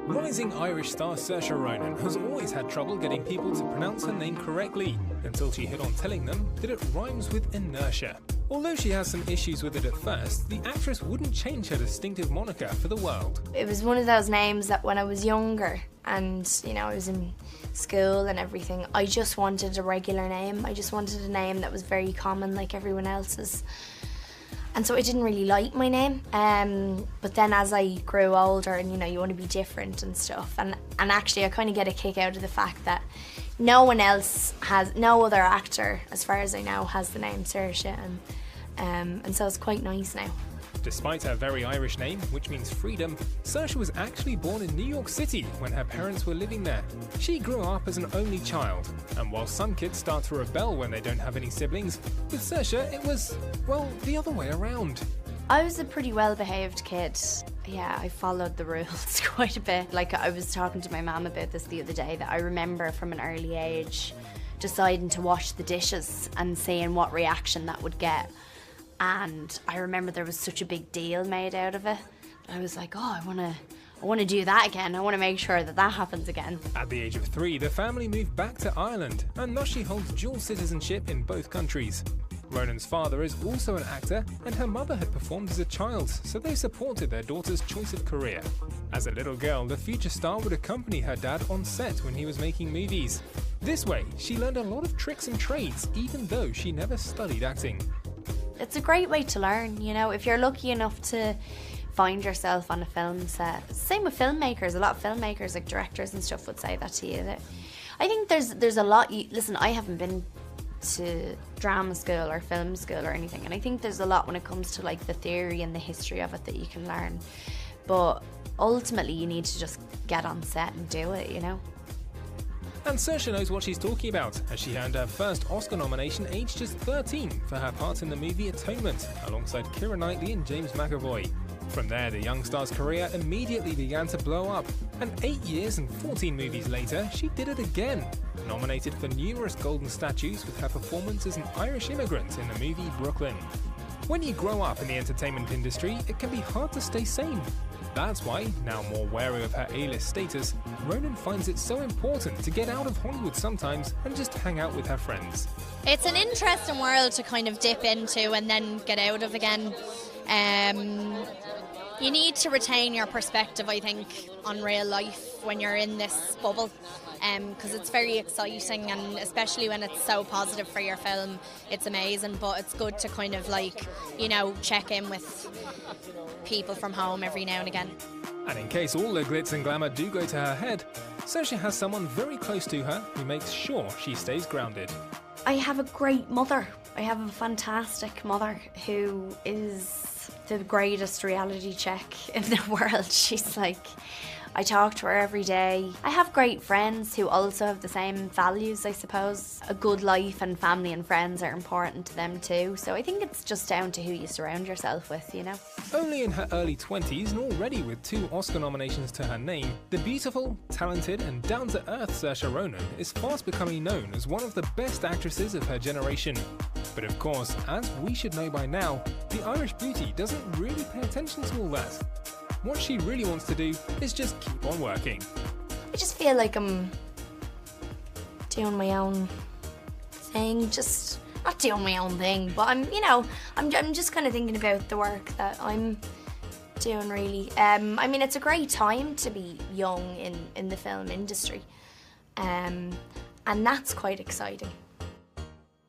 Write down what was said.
Rising Irish star Saoirse Ronan has always had trouble getting people to pronounce her name correctly, until she hit on telling them that it rhymes with inertia. Although she has some issues with it at first, the actress wouldn't change her distinctive moniker for the world. It was one of those names that when I was younger and, I was in school and everything, I just wanted a regular name. I just wanted a name that was very common like everyone else's. And so I didn't really like my name. But then as I grew older and, you want to be different and stuff. And actually I kind of get a kick out of the fact that no other actor, as far as I know, has the name Saoirse. And so it's quite nice now. Despite her very Irish name, which means freedom, Saoirse was actually born in New York City when her parents were living there. She grew up as an only child, and while some kids start to rebel when they don't have any siblings, with Saoirse it was, well, the other way around. I was a pretty well-behaved kid. Yeah, I followed the rules quite a bit. Like, I was talking to my mum about this the other day, that I remember from an early age deciding to wash the dishes and seeing what reaction that would get. And I remember there was such a big deal made out of it. I was like, oh, I want to do that again. I want to make sure that happens again. At the age of 3, the family moved back to Ireland, and thus she holds dual citizenship in both countries. Ronan's father is also an actor, and her mother had performed as a child, so they supported their daughter's choice of career. As a little girl, the future star would accompany her dad on set when he was making movies. This way, she learned a lot of tricks and trades, even though she never studied acting. It's a great way to learn, if you're lucky enough to find yourself on a film set. Same with filmmakers. A lot of filmmakers, like directors and stuff, would say that to you. I think there's a lot. Listen, I haven't been to drama school or film school or anything, and I think there's a lot when it comes to like the theory and the history of it that you can learn. But ultimately, you need to just get on set and do it, And Saoirse knows what she's talking about, as she earned her first Oscar nomination aged just 13 for her part in the movie Atonement, alongside Keira Knightley and James McAvoy. From there, the young star's career immediately began to blow up, and 8 years and 14 movies later, she did it again, nominated for numerous golden statues with her performance as an Irish immigrant in the movie Brooklyn. When you grow up in the entertainment industry, it can be hard to stay sane. That's why, now more wary of her A-list status, Ronan finds it so important to get out of Hollywood sometimes and just hang out with her friends. It's an interesting world to kind of dip into and then get out of again. You need to retain your perspective, I think, on real life when you're in this bubble, because it's very exciting, and especially when it's so positive for your film, it's amazing. But it's good to kind of check in with people from home every now and again. And in case all the glitz and glamour do go to her head, Saoirse has someone very close to her who makes sure she stays grounded. I have a great mother. I have a fantastic mother who is the greatest reality check in the world. She's like, I talk to her every day. I have great friends who also have the same values, I suppose. A good life and family and friends are important to them too. So I think it's just down to who you surround yourself with, Only in her early 20s and already with 2 Oscar nominations to her name, the beautiful, talented and down-to-earth Saoirse Ronan is fast becoming known as one of the best actresses of her generation. But of course, as we should know by now, the Irish beauty doesn't really pay attention to all that. What she really wants to do is just keep on working. I just feel like I'm doing my own thing, just not doing my own thing, but I'm just kind of thinking about the work that I'm doing, really. It's a great time to be young in the film industry, and that's quite exciting.